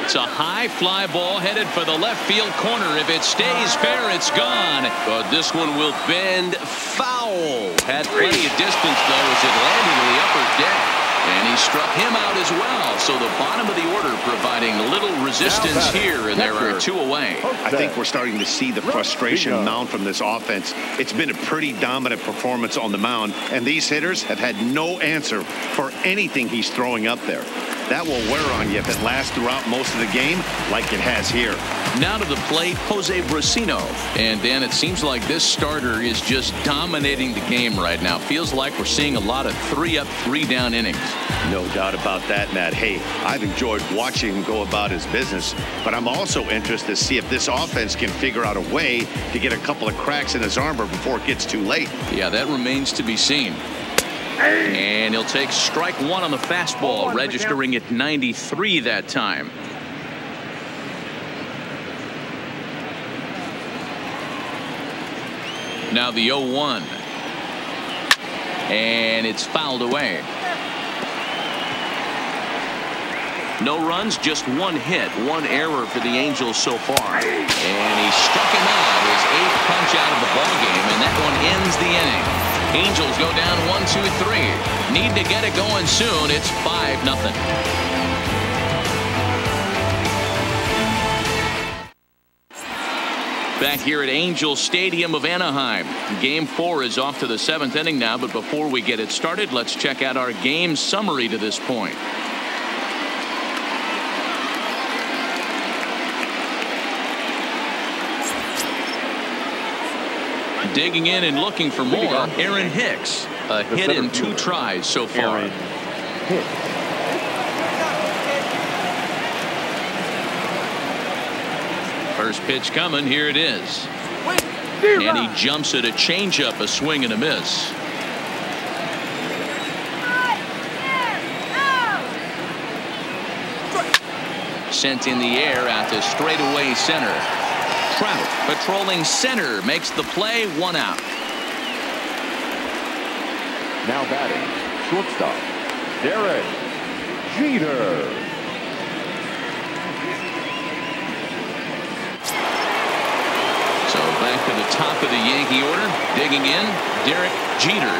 It's a high fly ball headed for the left field corner. If it stays fair, it's gone. But this one will bend foul. Had plenty of distance, though, as it landed in the upper deck. And he struck him out as well. So the bottom of the order providing little resistance here, and there are 2 away. I think we're starting to see the frustration mount from this offense. It's been a pretty dominant performance on the mound, and these hitters have had no answer for anything he's throwing up there. That will wear on you if it lasts throughout most of the game like it has here. Now to the plate, Jose Brasino. And Dan, it seems like this starter is just dominating the game right now. Feels like we're seeing a lot of 3-up, 3-down innings. No doubt about that, Matt. Hey, I've enjoyed watching him go about his business, but I'm also interested to see if this offense can figure out a way to get a couple of cracks in his armor before it gets too late. Yeah, that remains to be seen. And he'll take strike 1 on the fastball, registering at 93 that time. Now the 0-1. And it's fouled away. No runs, just 1 hit, 1 error for the Angels so far. And he struck him out, his 8th punch out of the ballgame, and that one ends the inning. Angels go down 1-2-3. Need to get it going soon. It's 5-0. Back here at Angel Stadium of Anaheim. Game 4 is off to the 7th inning now, but before we get it started, let's check out our game summary to this point. Digging in and looking for more, Aaron Hicks. A hit in 2 tries so far. First pitch coming, here it is. And he jumps at a changeup, a swing and a miss. Sent in the air out to straightaway center. Trout patrolling center makes the play, 1 out. Now batting, shortstop, Derek Jeter. So back to the top of the Yankee order. Digging in, Derek Jeter.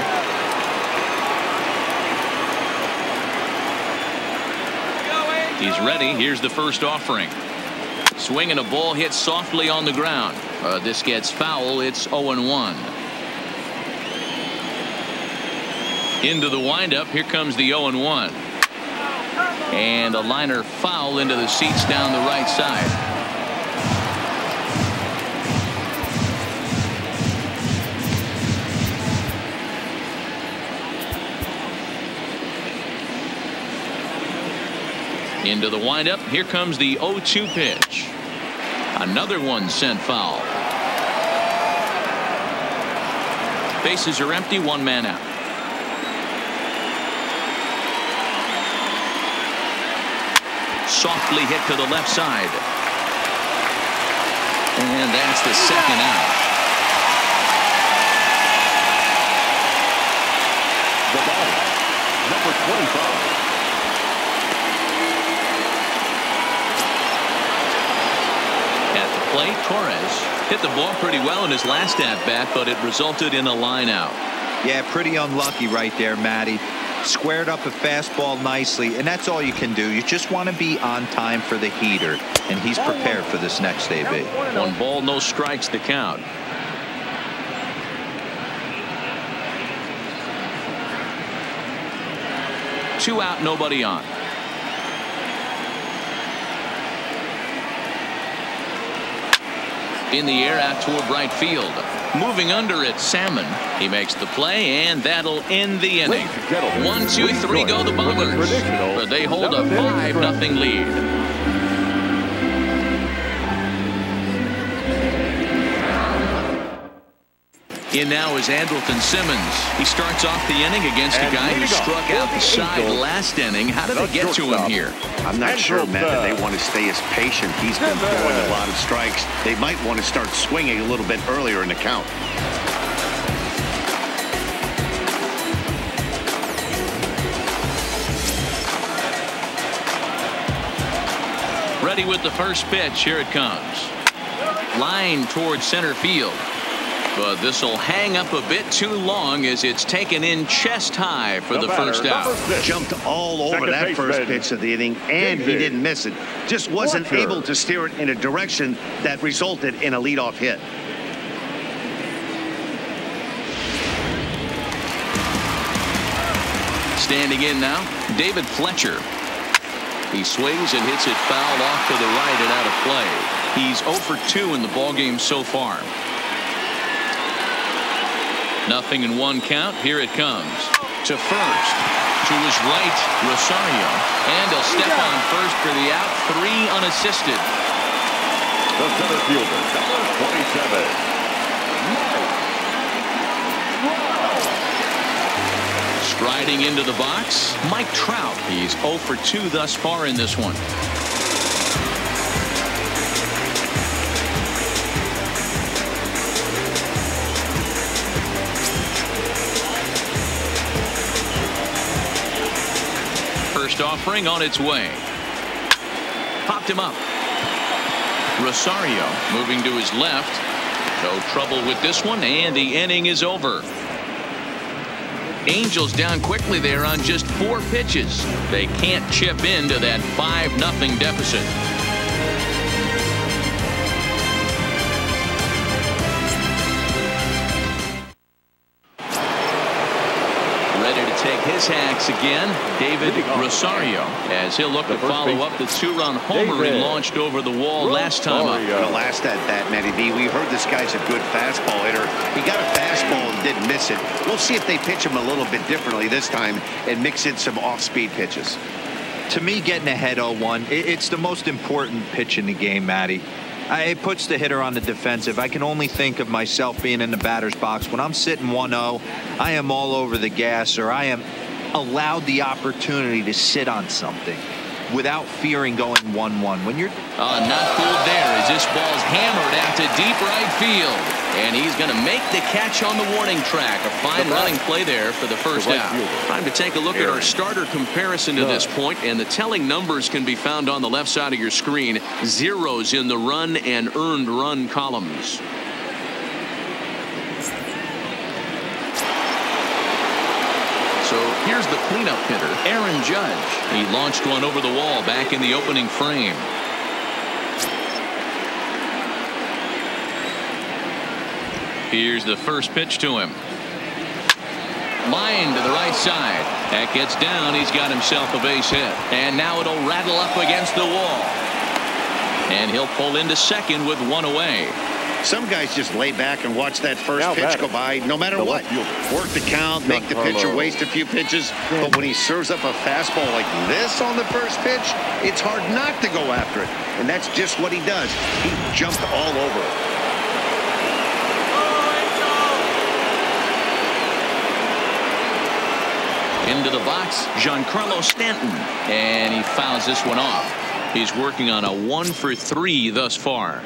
He's ready. Here's the first offering. Swing and a ball hit softly on the ground. This gets foul. It's 0-1. Into the windup. Here comes the 0-1. And a liner foul into the seats down the right side. Into the windup. Here comes the 0-2 pitch. Another one sent foul. Bases are empty, 1 man out. Softly hit to the left side. And that's the second out. The ball, number 25. Play, Torres hit the ball pretty well in his last at bat, but it resulted in a line out. Yeah, pretty unlucky right there, Matty. squared up a fastball nicely, and that's all you can do. You just want to be on time for the heater, and he's prepared for this next AB. 1 ball, no strikes to count. Two out, nobody on. In the air out toward right field. Moving under it, Salmon. He makes the play, and that'll end the inning. 1, 2, 3 go the Bombers. But they hold a 5-0 lead. In now is Andrelton Simmons. He starts off the inning against a guy who struck out the side last inning. How did they get to him here? I'm not sure, Matt, that they want to stay as patient. He's been throwing a lot of strikes. They might want to start swinging a little bit earlier in the count. Ready with the first pitch. Here it comes. Line towards center field. But this will hang up a bit too long as it's taken in chest high for the first out. Jumped all over that first pitch of the inning, and he didn't miss it. Just wasn't able to steer it in a direction that resulted in a leadoff hit. Standing in now, David Fletcher. He swings and hits it foul off to the right and out of play. He's 0 for 2 in the ballgame so far. 0-1 count. Here it comes. To first. To his right, Rosario. And he'll step on first for the out. 3 unassisted. The center fielder, number 27. Striding into the box, Mike Trout. He's 0 for 2 thus far in this one. First offering on its way. Popped him up. Rosario moving to his left. No trouble with this one, and the inning is over. Angels down quickly there on just 4 pitches. They can't chip into that 5-0 deficit. Take his hacks again, David Rosario, as he'll look to follow up the 2-run homer he launched over the wall last time up. The last at bat, Matty B, we heard this guy's a good fastball hitter. He got a fastball and didn't miss it. We'll see if they pitch him a little bit differently this time and mix in some off-speed pitches. To me, getting ahead 0-1, it's the most important pitch in the game, Matty. It puts the hitter on the defensive. I can only think of myself being in the batter's box. When I'm sitting 1-0, I am all over the gas, or I am allowed the opportunity to sit on something without fearing going 1-1. When you're not fooled there as this ball's hammered out to deep right field. And he's going to make the catch on the warning track. A fine running play there for the first out. Time to take a look at our starter comparison to this point, and the telling numbers can be found on the left side of your screen. Zeros in the run and earned run columns. So here's the cleanup hitter, Aaron Judge. He launched one over the wall back in the opening frame. Here's the first pitch to him. Line to the right side. That gets down. He's got himself a base hit. And now it'll rattle up against the wall. And he'll pull into second with 1 away. Some guys just lay back and watch that first pitch go by no matter what. Work the count, make the pitcher waste a few pitches. But when he serves up a fastball like this on the first pitch, it's hard not to go after it. And that's just what he does. He jumped all over it. Into the box, Giancarlo Stanton, and he fouls this one off. He's working on a 1 for 3 thus far.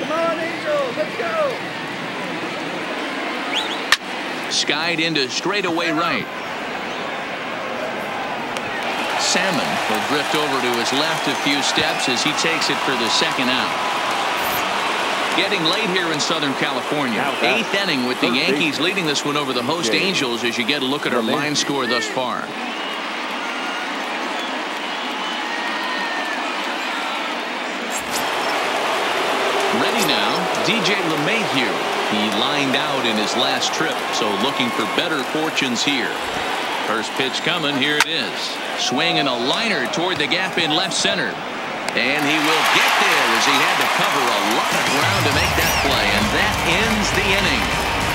Come on, Angels, let's go. Skied into straightaway right. Salmon will drift over to his left a few steps as he takes it for the second out. Getting late here in Southern California. 8th inning with the Yankees leading this one over the host Angels as you get a look at our line score thus far. Ready now, DJ LeMahieu. He lined out in his last trip, so looking for better fortunes here. First pitch coming, here it is. Swinging a liner toward the gap in left center. And he will get there as he had to cover a lot of ground to make that play. And that ends the inning.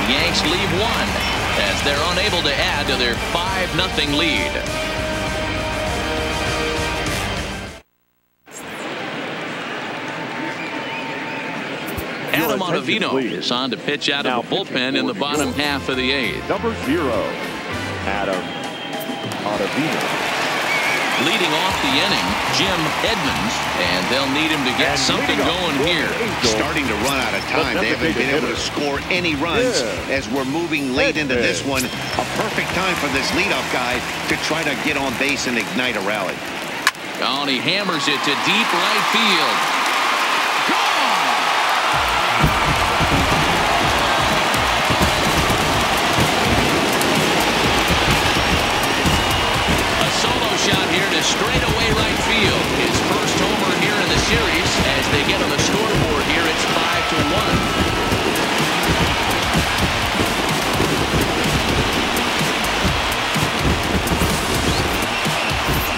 The Yanks leave one as they're unable to add to their 5-0 lead. Adam Ottavino is on to pitch out of the bullpen in the bottom half of the 8th. Number 0, Adam Ottavino. Leading off the inning, Jim Edmonds, and they'll need him to get something going here. Starting to run out of time. They haven't been able to score any runs as we're moving late into this one. A perfect time for this leadoff guy to try to get on base and ignite a rally. Oh, and he hammers it to deep right field. Gone! A solo shot here to straightaway right field. His first homer here in the series as they get on the scoreboard here. It's 5-1.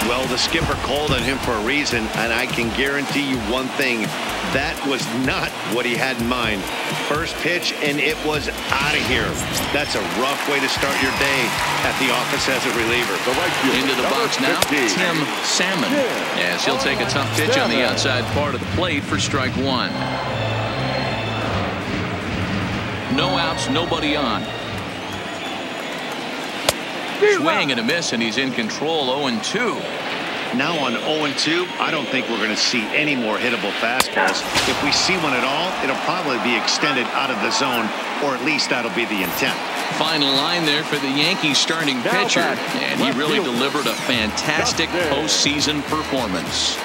Well, the skipper called on him for a reason, and I can guarantee you one thing. That was not what he had in mind. First pitch, and it was out of here. That's a rough way to start your day at the office as a reliever. Into the box now, Tim Salmon, as he'll take a tough pitch on the outside part of the plate for strike one. No outs, nobody on. Swing and a miss, and he's in control. 0-2. Now on 0-2, I don't think we're going to see any more hittable fastballs. If we see one at all, it'll probably be extended out of the zone, or at least that'll be the intent. Final line there for the Yankees starting pitcher, and he really delivered a fantastic postseason performance.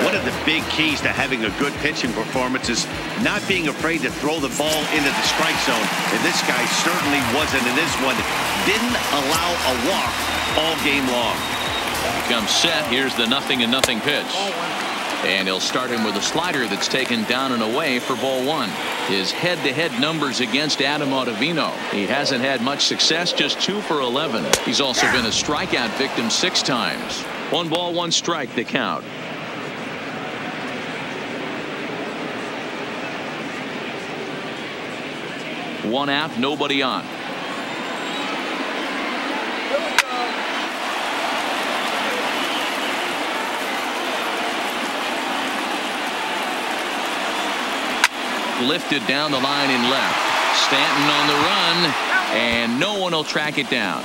One of the big keys to having a good pitching performance is not being afraid to throw the ball into the strike zone, and this guy certainly wasn't in this one. Didn't allow a walk all game long. Comes set. Here's the 0-0 pitch. And he'll start him with a slider that's taken down and away for ball one. His head-to-head numbers against Adam Ottavino. He hasn't had much success, just 2 for 11. He's also been a strikeout victim 6 times. 1 ball, 1 strike, the count. One out, nobody on. Lifted down the line in left. Stanton on the run, and no one will track it down.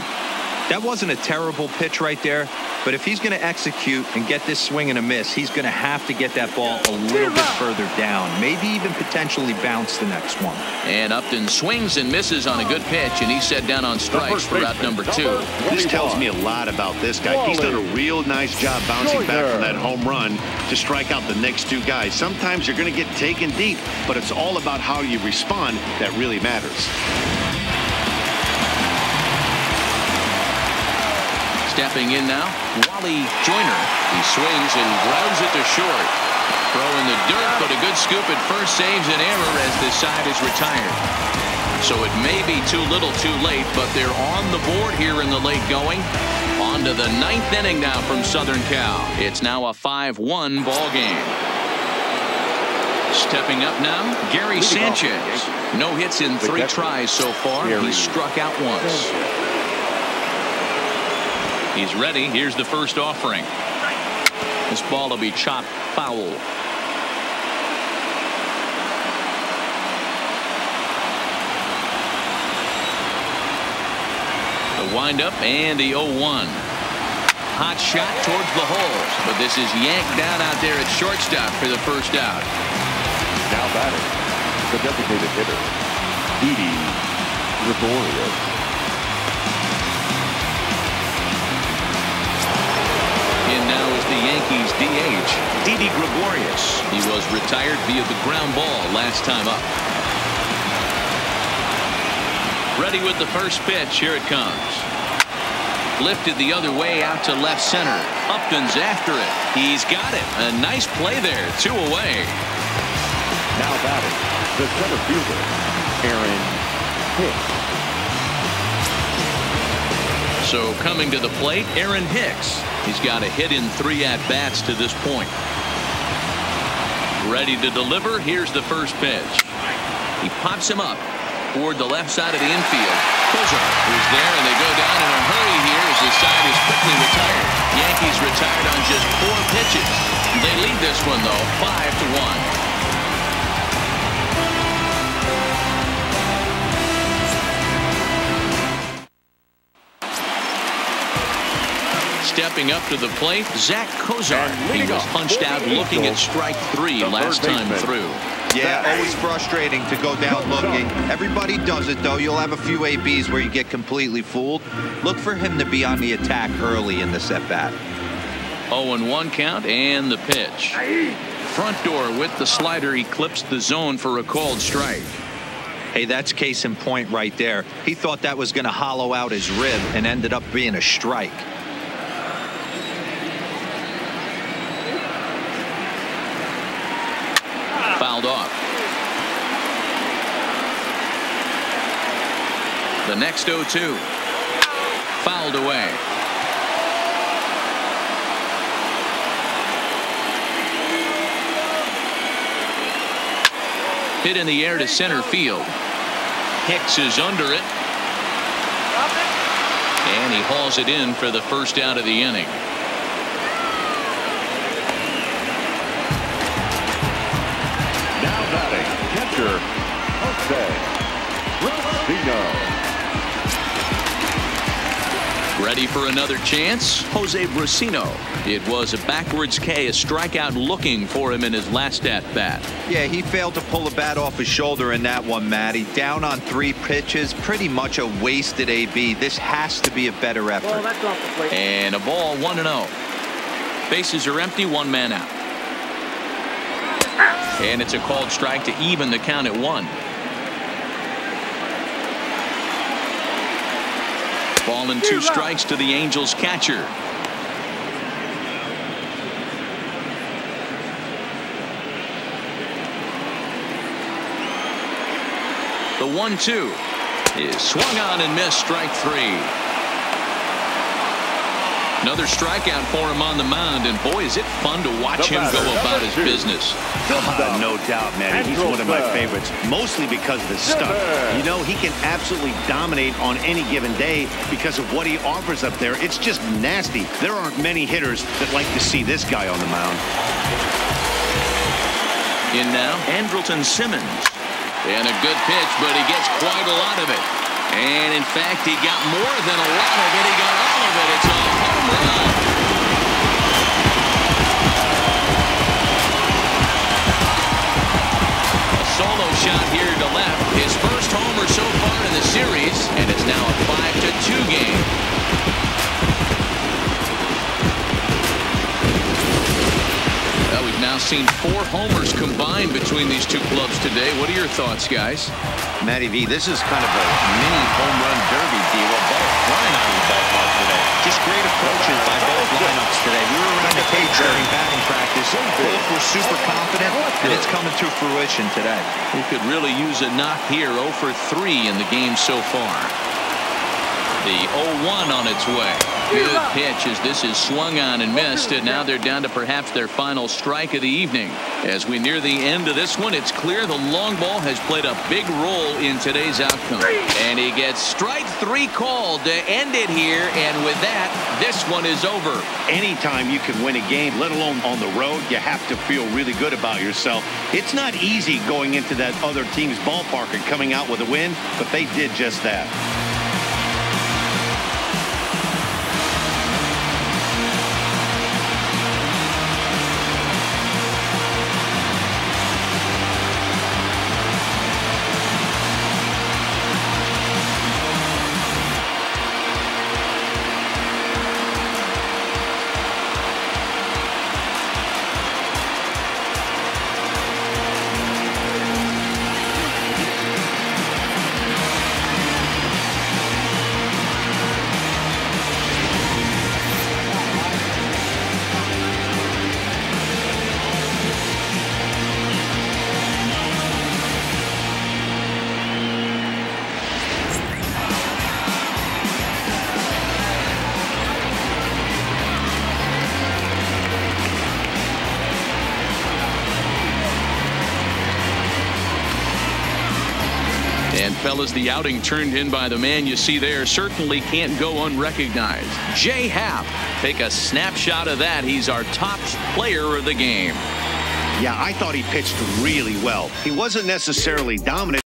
That wasn't a terrible pitch right there, but if he's going to execute and get this swing and a miss, he's going to have to get that ball a little bit further down, maybe even potentially bounce the next one. And Upton swings and misses on a good pitch, and he's set down on strikes for route number 2. This tells me a lot about this guy. He's done a real nice job bouncing back from that home run to strike out the next 2 guys. Sometimes you're going to get taken deep, but it's all about how you respond that really matters. Stepping in now, Wally Joyner. He swings and grounds it to short. Throw in the dirt, but a good scoop at first saves an error as this side is retired. So it may be too little too late, but they're on the board here in the late going. On to the 9th inning now from Southern Cal. It's now a 5-1 ball game. Stepping up now, Gary Sanchez. No hits in 3 tries so far. He struck out once. He's ready. Here's the first offering. This ball will be chopped foul. The windup and the 0-1. Hot shot towards the holes, but this is yanked down out there at shortstop for the first out. Now batting, the designated hitter, Didi Gregorius. in now is the Yankees DH, Didi Gregorius. He was retired via the ground ball last time up. Ready with the first pitch. Here it comes. Lifted the other way out to left center. Upton's after it. He's got it. A nice play there. 2 away. Now batting, the center fielder, Aaron Hicks. So coming to the plate, Aaron Hicks. He's got a hit in 3 at-bats to this point. Ready to deliver. Here's the first pitch. He pops him up toward the left side of the infield. Kozar is there, and they go down in a hurry here as the side is quickly retired. Yankees retired on just 4 pitches. They lead this one, though, 5-1. Stepping up to the plate, Zach Kozar. He was punched out looking at strike 3 last time through. Yeah, always frustrating to go down looking. Everybody does it, though. You'll have a few ABs where you get completely fooled. Look for him to be on the attack early in this at-bat. 0-1 count and the pitch. Front door with the slider eclipsed the zone for a called strike. Hey, that's case in point right there. He thought that was going to hollow out his rib and ended up being a strike. Fouled off. The next 0-2. Fouled away. Hit in the air to center field. Hicks is under it. And he hauls it in for the first out of the inning. Catcher, Ready for another chance? Jose Brusino. It was a backwards K, a strikeout looking for him in his last at-bat. Yeah, he failed to pull the bat off his shoulder in that one, Matty. Down on 3 pitches, pretty much a wasted AB. This has to be a better effort. Well, that's off the plate. And a ball, 1-0. Bases are empty, 1 man out. And it's a called strike to even the count at 1. Ball and 2 strikes to the Angels catcher. The 1-2 is swung on and missed. Strike 3. Another strikeout for him on the mound, and boy, is it fun to watch him go about his business. No doubt, man. He's one of my favorites, mostly because of his stuff. You know, he can absolutely dominate on any given day because of what he offers up there. It's just nasty. There aren't many hitters that like to see this guy on the mound. In now, Andrelton Simmons. And a good pitch, but he gets quite a lot of it. And in fact, he got more than a lot of it. He got all of it. It's a home run. A solo shot here to left. His first homer so far in the series, and it's now a 5-2 game. Well, we've now seen 4 homers combined between these 2 clubs today. What are your thoughts, guys? Matty V, this is kind of a mini home run derby deal. Both flying out of the ballpark today. Just great approaches by both lineups today. We were around the cage during batting practice. Both were super confident, and it's coming to fruition today. We could really use a knock here. 0 for 3 in the game so far. The 0-1 on its way. Good pitch as this is swung on and missed, and now they're down to perhaps their final strike of the evening. As we near the end of this one, it's clear the long ball has played a big role in today's outcome. And he gets strike 3 called to end it here, and with that, this one is over. Anytime you can win a game, let alone on the road, you have to feel really good about yourself. It's not easy going into that other team's ballpark and coming out with a win, but they did just that. And fellas, the outing turned in by the man you see there certainly can't go unrecognized. Jay Happ. Take a snapshot of that. He's our top player of the game. Yeah, I thought he pitched really well. He wasn't necessarily dominant.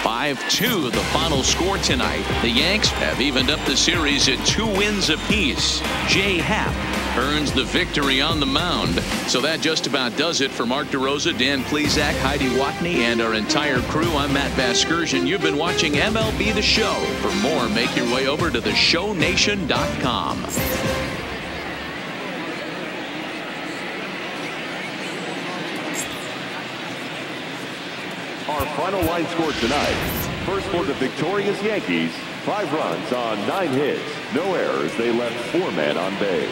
(5-2) the final score tonight. The Yanks have evened up the series at 2 wins apiece. Jay Happ earns the victory on the mound. So that just about does it for Mark DeRosa, Dan Plesac, Heidi Watney, and our entire crew. I'm Matt Vasgersian. You've been watching MLB The Show. For more, make your way over to theshownation.com. Our final line score tonight. First for the victorious Yankees, 5 runs on 9 hits. No errors. They left 4 men on base.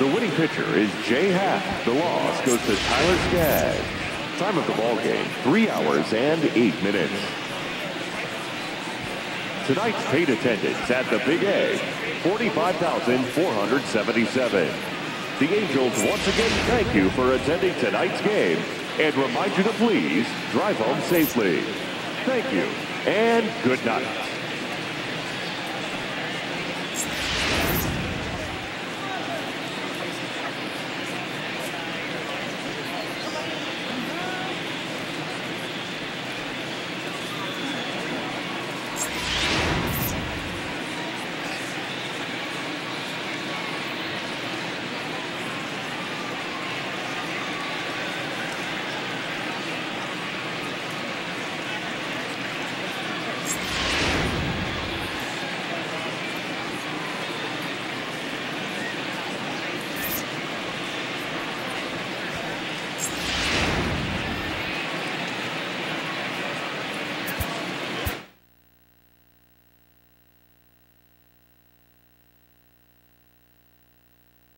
The winning pitcher is Jay Happ. The loss goes to Tyler SKAGGS. Time of the ball game, 3 hours and 8 minutes. Tonight's paid attendance at the Big A, 45,477. The Angels once again thank you for attending tonight's game and remind you to please drive home safely. Thank you and good night.